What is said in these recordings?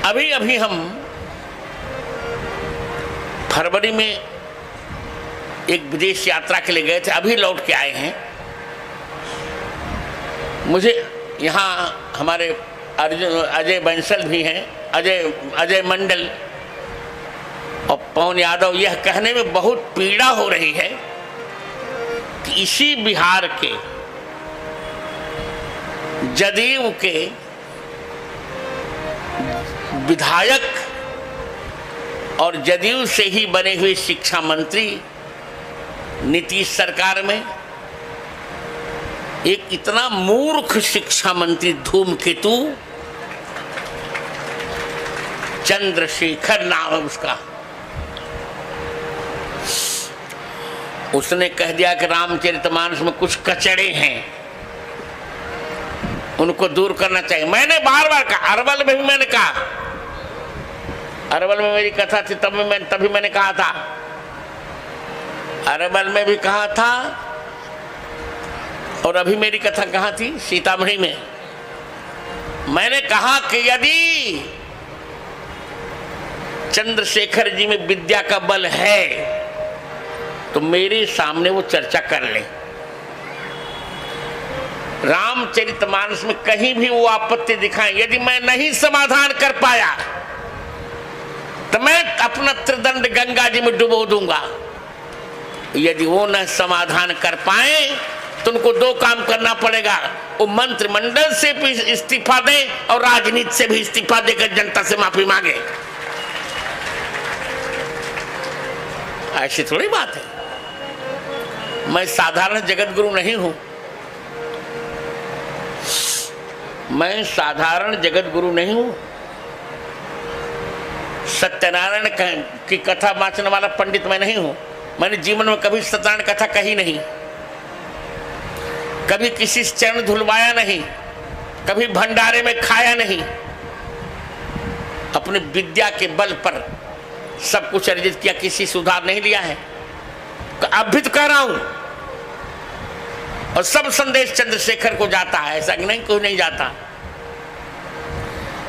अभी अभी हम फरवरी में एक विदेश यात्रा के लिए गए थे, अभी लौट के आए हैं। मुझे यहाँ हमारे अजय बंसल भी हैं, अजय मंडल और पवन यादव, यह कहने में बहुत पीड़ा हो रही है कि इसी बिहार के जदयू के विधायक और जदयू से ही बने हुए शिक्षा मंत्री नीतीश सरकार में एक इतना मूर्ख शिक्षा मंत्री धूमकेतु चंद्रशेखर नाम है उसका, उसने कह दिया कि रामचरितमानस में कुछ कचड़े हैं, उनको दूर करना चाहिए। मैंने बार बार कहा, अरवल में भी मैंने कहा, अरवल में मेरी कथा थी तभी मैंने कहा था, अरवल में भी कहा था और अभी मेरी कथा कहाँ थी, सीतामढ़ी में। मैंने कहा कि यदि चंद्रशेखर जी में विद्या का बल है तो मेरे सामने वो चर्चा कर ले। रामचरितमानस में कहीं भी वो आपत्ति दिखाएं, यदि मैं नहीं समाधान कर पाया तो मैं अपना त्रिदंड गंगा जी में डुबो दूंगा। यदि वो न समाधान कर पाए तो उनको दो काम करना पड़ेगा, वो मंत्रिमंडल से भी इस्तीफा दें और राजनीति से भी इस्तीफा देकर जनता से माफी मांगे। ऐसी थोड़ी बात है। मैं साधारण जगत गुरु नहीं हूं, मैं साधारण जगत गुरु नहीं हूं। सत्यनारायण की कथा वाचने वाला पंडित मैं नहीं हूं। मैंने जीवन में कभी सत्यनारायण कथा कही नहीं, कभी किसी से चरण धुलवाया नहीं, कभी भंडारे में खाया नहीं। अपने विद्या के बल पर सब कुछ अर्जित किया, किसी सुधार नहीं लिया है। अब भी तो कह रहा हूं, और सब संदेश चंद्रशेखर को जाता है, ऐसा नहीं कोई नहीं जाता।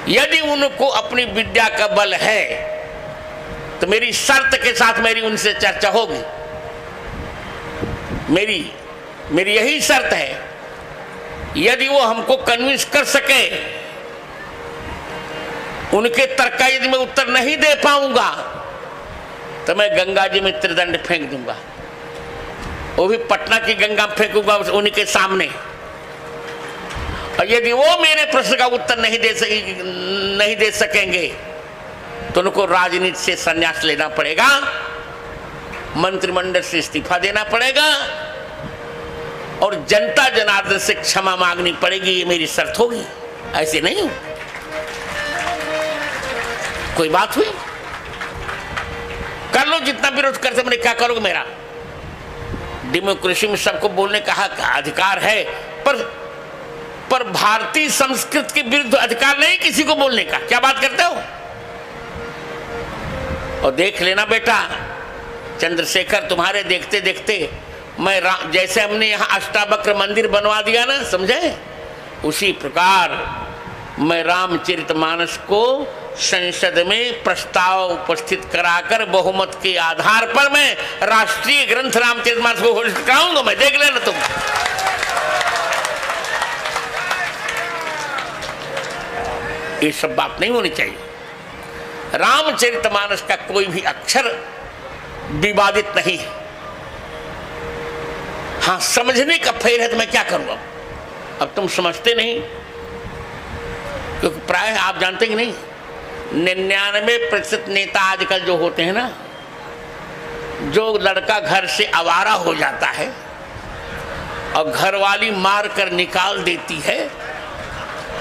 यदि उनको अपनी विद्या का बल है तो मेरी शर्त के साथ मेरी उनसे चर्चा होगी। मेरी यही शर्त है, यदि वो हमको कन्विंस कर सके, उनके तर्क का यदि मैं उत्तर नहीं दे पाऊंगा तो मैं गंगा जी में त्रिदंड फेंक दूंगा, वो भी पटना की गंगा फेंकूंगा उनके सामने। और यदि वो मेरे प्रश्न का उत्तर नहीं दे सकेंगे तो उनको राजनीति से संन्यास लेना पड़ेगा, मंत्रिमंडल से इस्तीफा देना पड़ेगा और जनता जनार्दन से क्षमा मांगनी पड़ेगी। ये मेरी शर्त होगी, ऐसे नहीं कोई बात हुई। कर लो जितना विरोध करते, मैंने क्या करोगे। मेरा डेमोक्रेसी में सबको बोलने का अधिकार है, पर भारतीय संस्कृति के विरुद्ध अधिकार नहीं किसी को बोलने का। क्या बात करते हो। और देख लेना बेटा, चंद्रशेखर तुम्हारे देखते देखते मैं जैसे हमने यहाँ अष्टावक्र मंदिर बनवा दिया ना, समझे, उसी प्रकार मैं रामचरितमानस को संसद में प्रस्ताव उपस्थित कराकर बहुमत के आधार पर मैं राष्ट्रीय ग्रंथ रामचरितमानस को घोषित कराऊंगा। मैं देख लेना तुम। ये सब बात नहीं होनी चाहिए। रामचरितमानस का कोई भी अक्षर विवादित नहीं है। हाँ, समझने का फेर है तो मैं क्या करूंगा। अब तुम समझते नहीं, क्योंकि प्राय आप जानते कि नहीं, 99% नेता आजकल जो होते हैं ना, जो लड़का घर से आवारा हो जाता है और घरवाली मार कर निकाल देती है,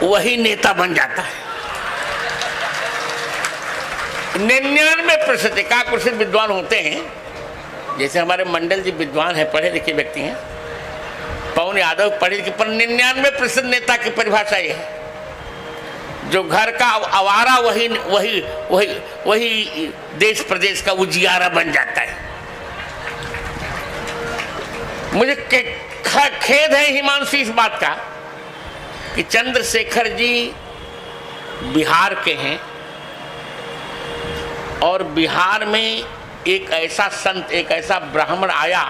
वही नेता बन जाता है। 99% 1% विद्वान होते हैं, जैसे हमारे मंडल जी विद्वान है, पढ़े लिखे व्यक्ति हैं, पवन यादव पढ़े लिखे, पर 99% नेता की परिभाषा ये है, जो घर का आवारा वही देश प्रदेश का उजियारा बन जाता है। मुझे खेद है हिमांशु इस बात का कि चंद्रशेखर जी बिहार के हैं, और बिहार में एक ऐसा संत, एक ऐसा ब्राह्मण आया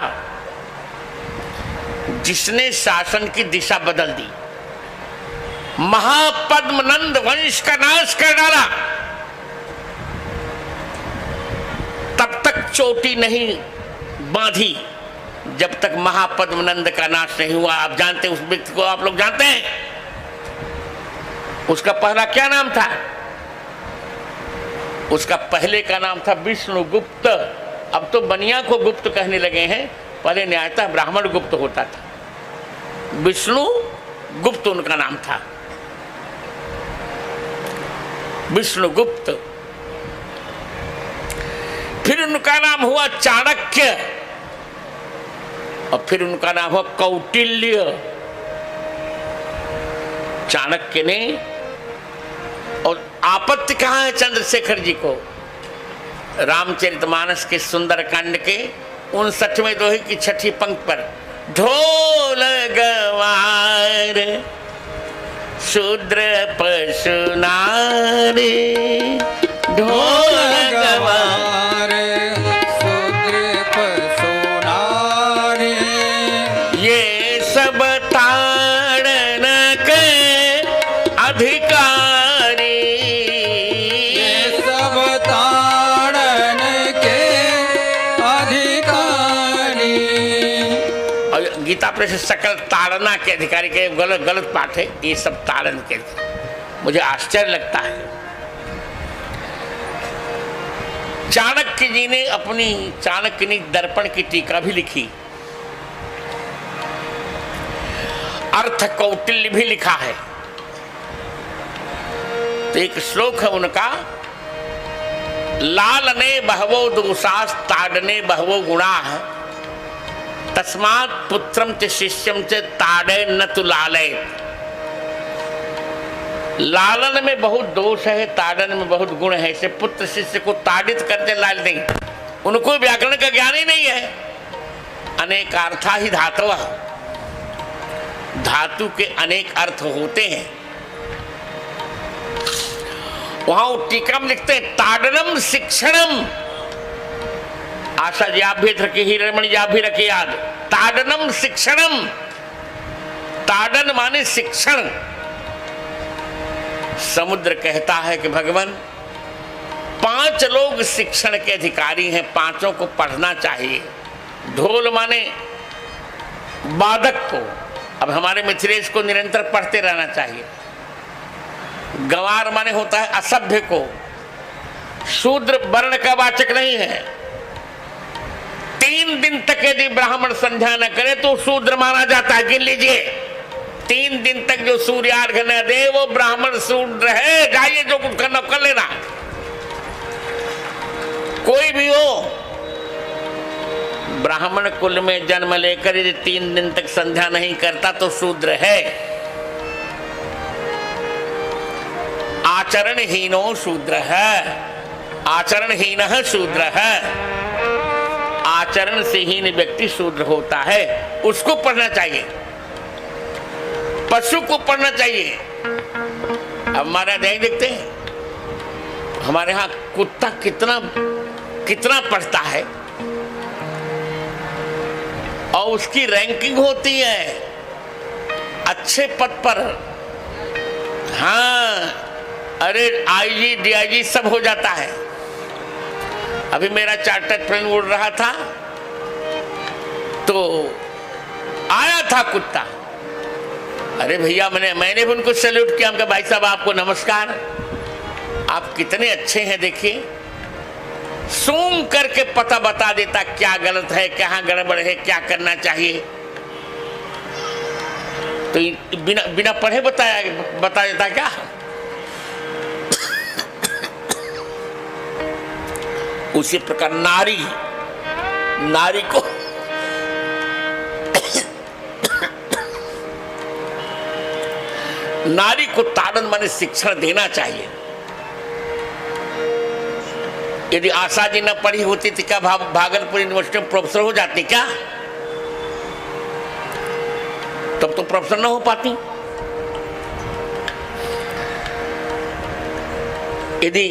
जिसने शासन की दिशा बदल दी, महापद्मनंद वंश का नाश कर डाला। तब तक चोटी नहीं बांधी जब तक महापद्मनंद का नाश नहीं हुआ। आप जानते उस व्यक्ति को, आप लोग जानते हैं उसका पहला क्या नाम था? उसका पहले का नाम था विष्णुगुप्त। अब तो बनिया को गुप्त कहने लगे हैं, पहले न्यायतः ब्राह्मण गुप्त होता था। विष्णु गुप्त उनका नाम था, विष्णुगुप्त। फिर उनका नाम हुआ चाणक्य और फिर उनका नाम हुआ कौटिल्य। चाणक्य ने, और आपत्ति कहां है चंद्रशेखर जी को? रामचरितमानस के सुंदरकांड के 59वें दोहे की 6ठी पंक्ति पर ढोल गवार शूद्र पशु नारी, ढोल गवार शूद्र पशु नारी, ये सब ताड़न के अधिकारी, ये सब ताड़न के अधिकारी। और गीता प्रेस सकल ताड़ना के अधिकारी के गलत पाठ है, ये सब ताड़न के। मुझे आश्चर्य लगता है। चाणक्य जी ने अपनी चाणक्य दर्पण की टीका भी लिखी, अर्थ कौटिल्य भी लिखा है। तो एक श्लोक है उनका, लालने बहवो दोषास् ताड़ने बहवो गुणाः, तस्मात् पुत्रम च शिष्यम च ताड़े न तु लालयेत्। लालन में बहुत दोष है, ताड़न में बहुत गुण है। इसे पुत्र शिष्य को ताड़ित करते लाल नहीं, उनको व्याकरण का ज्ञान ही नहीं है। अनेकार्था ही धातव, धातु के अनेक अर्थ होते हैं। वहां टीका में लिखते हैं ताड़नम शिक्षणम। आशा जी आप भी रखिए, हीरमणि जी आप भी रखिए याद, ताड़नम शिक्षणम। ताड़न माने शिक्षण। समुद्र कहता है कि भगवान 5 लोग शिक्षण के अधिकारी हैं, 5 को पढ़ना चाहिए। ढोल माने वादक को, अब हमारे मिथिलेश को निरंतर पढ़ते रहना चाहिए। गंवार माने होता है असभ्य को, शूद्र वर्ण का वाचक नहीं है। 3 दिन तक यदि ब्राह्मण संध्या न करे तो शूद्र माना जाता है। गिन लीजिए, 3 दिन तक जो सूर्यार्घ न दे वो ब्राह्मण शूद्र है। जाइए जो कुछ करना कर लेना, कोई भी हो। ब्राह्मण कुल में जन्म लेकर यदि 3 दिन तक संध्या नहीं करता तो शूद्र है। आचरणहीनो शूद्र है, आचरणहीन शूद्र है। आचरण से हीन व्यक्ति शूद्र होता है, उसको पढ़ना चाहिए, पशु को पढ़ना चाहिए। अब हमारे यहाँ देखते हैं, हमारे यहाँ कुत्ता कितना पढ़ता है और उसकी रैंकिंग होती है अच्छे पद पर। हाँ, अरे आईजी डीआईजी सब हो जाता है। अभी मेरा चार्टर्ड प्लेन उड़ रहा था तो आया था कुत्ता। अरे भैया मैंने भी उनको सैल्यूट किया। भाई साहब आपको नमस्कार, आप कितने अच्छे हैं। देखिए सूंघ करके पता बता देता क्या गलत है, क्या गड़बड़ है, क्या करना चाहिए। तो बिना पढ़े बता देता क्या? उसी प्रकार नारी को नारी को ताड़न माने शिक्षण देना चाहिए। यदि आशा जी न पढ़ी होती तो क्या भागलपुर यूनिवर्सिटी में प्रोफेसर हो जाती क्या? तब तो प्रोफेसर न हो पाती। यदि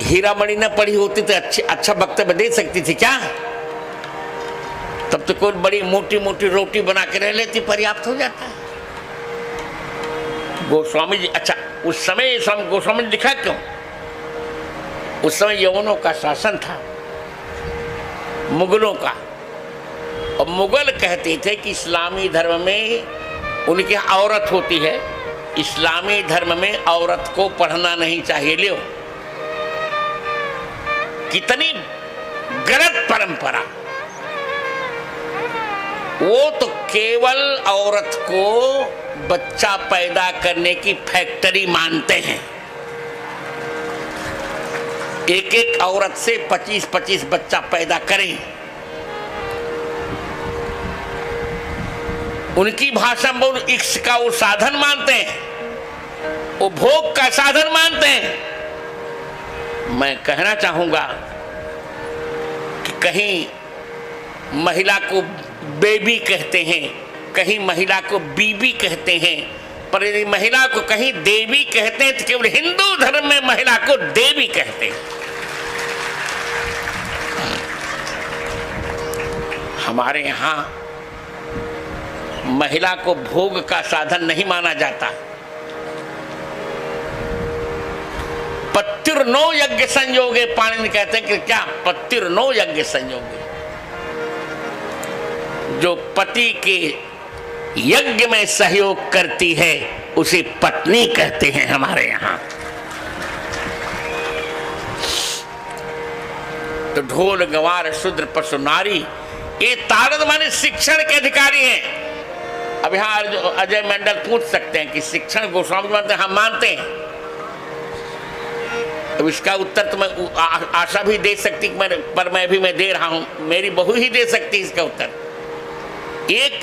हीरामणि न पढ़ी होती तो अच्छा वक्तव्य दे सकती थी क्या? तब तो कोई बड़ी मोटी मोटी रोटी बना के रह लेती, पर्याप्त हो जाता है। गोस्वामी जी, अच्छा उस समय स्वामी गोस्वामी ने लिखा क्यों? उस समय यवनों का शासन था, मुगलों का, और मुगल कहते थे कि इस्लामी धर्म में उनकी औरत होती है, इस्लामी धर्म में औरत को पढ़ना नहीं चाहिए। लियो कितनी गलत परंपरा। वो तो केवल औरत को बच्चा पैदा करने की फैक्ट्री मानते हैं। एक एक औरत से 25-25 बच्चा पैदा करें। उनकी भाषा में वो इश्क का वो साधन मानते हैं, वो भोग का साधन मानते हैं। मैं कहना चाहूंगा कि कहीं महिला को बेबी कहते हैं, कहीं महिला को बीबी कहते हैं, पर यदि महिला को कहीं देवी कहते हैं तो केवल हिंदू धर्म में महिला को देवी कहते हैं। हमारे यहाँ महिला को भोग का साधन नहीं माना जाता। पत्युर्नो यज्ञ संयोगे, पाणिनि कहते हैं कि क्या? पत्युर्नो यज्ञ संयोगे, जो पति के यज्ञ में सहयोग करती है उसे पत्नी कहते हैं हमारे यहां। तो ढोल गवार शूद्र पशु नारी, ये तारद माने शिक्षण के अधिकारी हैं। अब यहां अजय मंडल पूछ सकते हैं कि शिक्षण गोस्वामी मानते हैं? हम मानते हैं। अब इसका उत्तर तो मैं आशा भी दे सकती पर मैं दे रहा हूं, मेरी बहू ही दे सकती इसका उत्तर। एक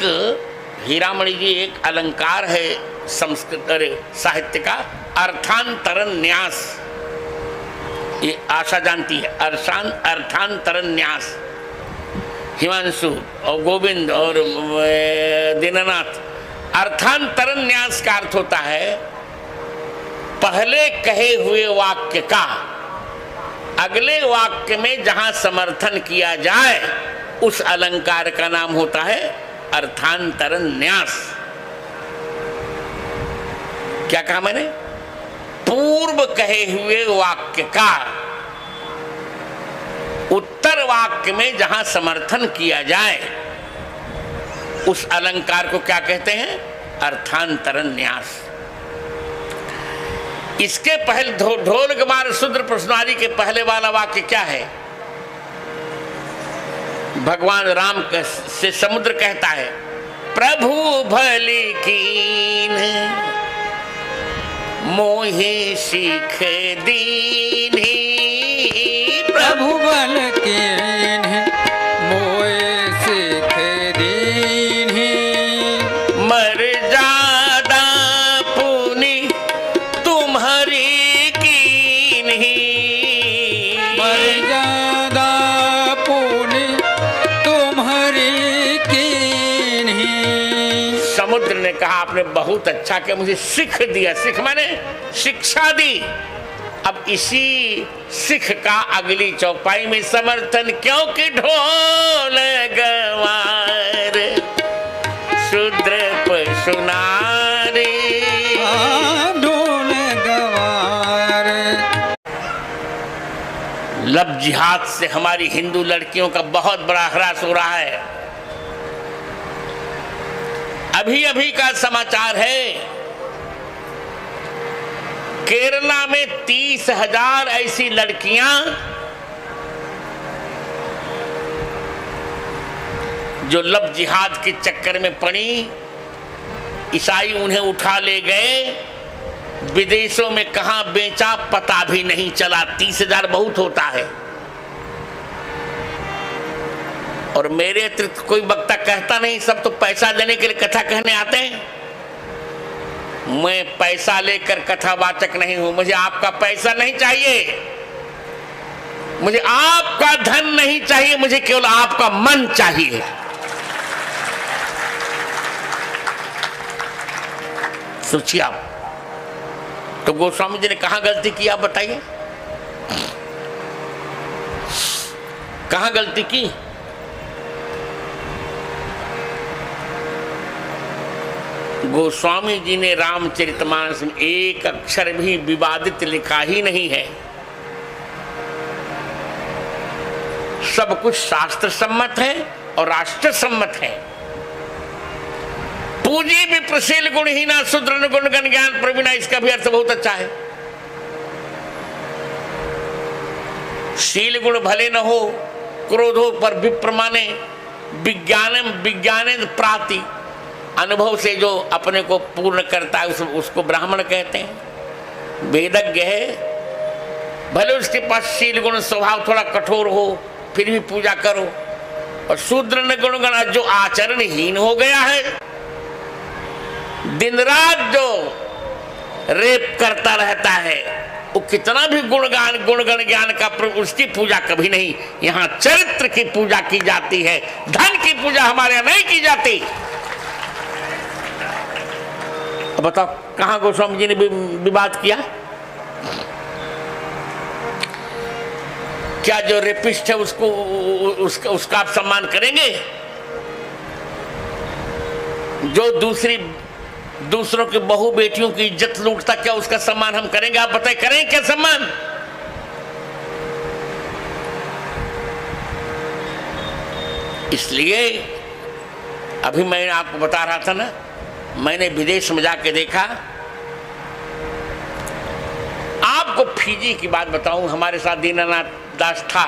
हीरामणि जी एक अलंकार है संस्कृत साहित्य का, अर्थांतरण न्यास, ये आशा जानती है। अर्थांतरण न्यास, हिमांशु और गोविंद और दीनानाथ, अर्थांतरण न्यास का अर्थ होता है पहले कहे हुए वाक्य का अगले वाक्य में जहां समर्थन किया जाए उस अलंकार का नाम होता है अर्थांतरण न्यास। क्या कहा मैंने? पूर्व कहे हुए वाक्य का उत्तर वाक्य में जहां समर्थन किया जाए उस अलंकार को क्या कहते हैं? अर्थांतरण न्यास। इसके पहले ढोल गवार शूद्र पशु नारी के पहले वाला वाक्य क्या है? भगवान राम से समुद्र कहता है, प्रभु भली कीन मोहि सीख दीन्ही, प्रभु बल कीन मोहि सीख दीन्ही, मर्यादा पुनि तुम्हारी कीन्ही, मर्यादा पुनि तुम्हारी कीन्ही। समुद्र ने कहा आपने बहुत अच्छा किया, मुझे सीख दिया। सीख माने शिक्षा दी। अब इसी सिख का अगली चौपाई में समर्थन, क्योंकि ढोल गवार शूद्र पशु नारी, ढोल गवार। लव जिहाद से हमारी हिंदू लड़कियों का बहुत बड़ा ह्रास हो रहा है। अभी अभी का समाचार है, केरला में 30,000 ऐसी लड़कियां जो लव जिहाद के चक्कर में पड़ी, ईसाई उन्हें उठा ले गए, विदेशों में कहां बेचा पता भी नहीं चला। 30,000 बहुत होता है। और मेरे अतिरिक्त कोई वक्ता कहता नहीं, सब तो पैसा देने के लिए कथा कहने आते हैं। मैं पैसा लेकर कथावाचक नहीं हूं, मुझे आपका पैसा नहीं चाहिए, मुझे आपका धन नहीं चाहिए, मुझे केवल आपका मन चाहिए। सोचिए आप, तो गोस्वामी जी ने कहां गलती की आप बताइए? कहां गलती की? गोस्वामी जी ने रामचरितमानस में एक अक्षर भी विवादित लिखा ही नहीं है। सब कुछ शास्त्र सम्मत है और राष्ट्र सम्मत है। पूजी भी प्रशील गुणहीना शूद्र गुण गण ज्ञान प्रवीणा, इसका भी अर्थ बहुत अच्छा है। शील गुण भले न हो, क्रोधों पर विप्रमाने, विज्ञान प्राति, अनुभव से जो अपने को पूर्ण करता है उसको ब्राह्मण कहते हैं। वेदज्ञ है, भले उसके पास शील गुण स्वभाव थोड़ा कठोर हो, फिर भी पूजा करो। और शूद्र न गुण गण, जो आचरणहीन हो गया है, दिन रात जो रेप करता रहता है, वो कितना भी गुणगण ज्ञान का, उसकी पूजा कभी नहीं। यहाँ चरित्र की पूजा की जाती है, धन की पूजा हमारे यहाँ नहीं की जाती। अब बताओ कहां गोस्वामी जी ने विवाद किया? क्या जो रेपिस्ट है उसका आप सम्मान करेंगे? जो दूसरों की बहू बेटियों की इज्जत लूटता, क्या उसका सम्मान हम करेंगे? आप बताएं, करें क्या सम्मान? इसलिए अभी मैं आपको बता रहा था ना, मैंने विदेश में जाके देखा। आपको फिजी की बात बताऊं, हमारे साथ दीनानाथ दास था।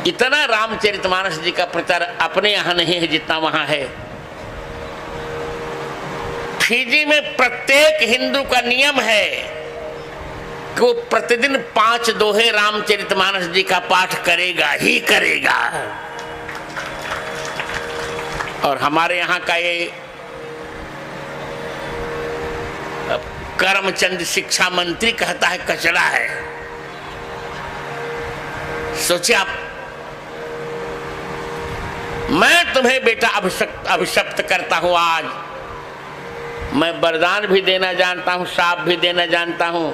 इतना रामचरितमानस जी का प्रचार अपने यहां नहीं है जितना वहां है। फिजी में प्रत्येक हिंदू का नियम है कि वो प्रतिदिन 5 दोहे रामचरितमानस जी का पाठ करेगा ही करेगा। और हमारे यहाँ का ये करमचंद शिक्षा मंत्री कहता है कचरा है। सोचिए आप, मैं तुम्हें बेटा अभिशप्त करता हूं। आज मैं वरदान भी देना जानता हूं, शाप भी देना जानता हूं।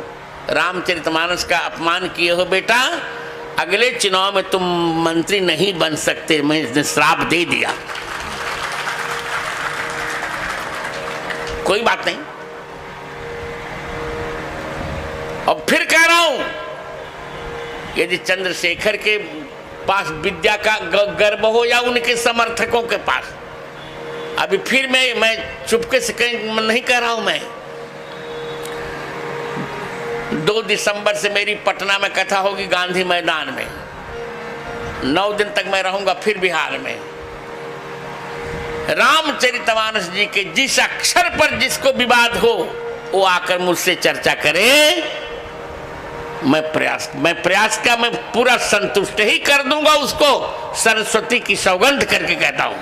रामचरितमानस का अपमान किए हो बेटा, अगले चुनाव में तुम मंत्री नहीं बन सकते। मैं श्राप दे दिया। कोई बात नहीं। अब फिर कह रहा हूं, यदि चंद्रशेखर के पास विद्या का गर्व हो या उनके समर्थकों के पास, अभी फिर मैं चुपके से कहीं नहीं कह रहा हूं। मैं 2 दिसंबर से मेरी पटना में कथा होगी, गांधी मैदान में। 9 दिन तक मैं रहूंगा फिर बिहार में। रामचरितमानस जी के जिस अक्षर पर जिसको विवाद हो, वो आकर मुझसे चर्चा करे। मैं प्रयास क्या, मैं पूरा संतुष्ट ही कर दूंगा उसको। सरस्वती की सौगंध करके कहता हूं।